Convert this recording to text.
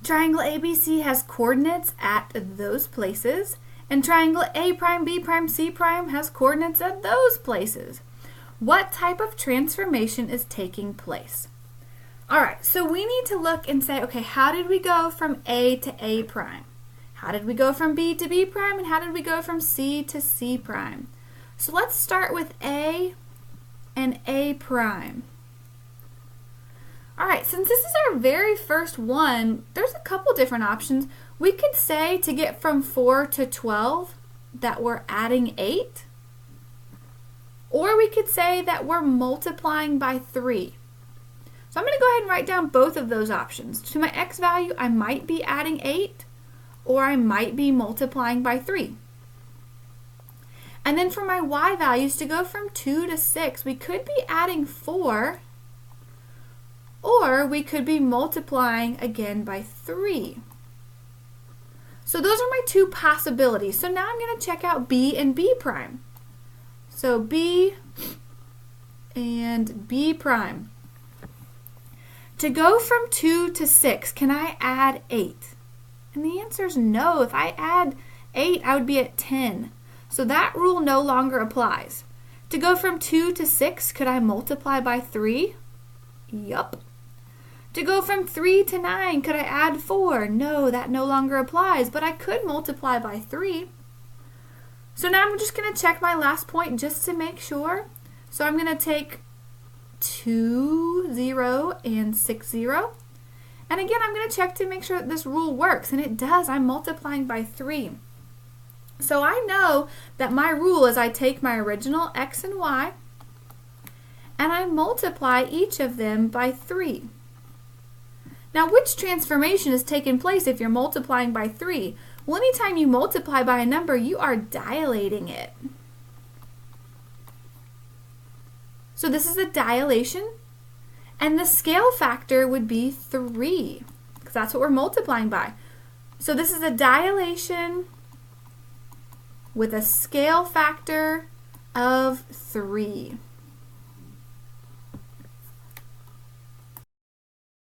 Triangle ABC has coordinates at those places, and triangle A prime, B prime, C prime has coordinates at those places. What type of transformation is taking place? All right, so we need to look and say, okay, how did we go from A to A prime? How did we go from B to B prime? And how did we go from C to C prime? So let's start with A and A prime. All right, since this is our very first one, there's a couple different options. We could say to get from 4 to 12 that we're adding 8. Or we could say that we're multiplying by 3. So I'm going to go ahead and write down both of those options. To my x value, I might be adding 8, or I might be multiplying by 3. And then for my y values, to go from 2 to 6, we could be adding 4, or we could be multiplying again by 3. So those are my two possibilities. So now I'm going to check out B and B prime. So B and B prime. To go from 2 to 6, can I add 8? And the answer is no. If I add 8, I would be at 10. So that rule no longer applies. To go from 2 to 6, could I multiply by 3? Yup. To go from 3 to 9, could I add 4? No, that no longer applies, but I could multiply by 3. So now I'm just going to check my last point just to make sure. So I'm going to take 2, 0, and 6, 0. And again, I'm going to check to make sure that this rule works, and it does. I'm multiplying by 3. So I know that my rule is I take my original x and y, and I multiply each of them by 3. Now, which transformation is taking place if you're multiplying by 3? Well, anytime you multiply by a number, you are dilating it. So this is a dilation, and the scale factor would be 3, because that's what we're multiplying by. So this is a dilation with a scale factor of 3.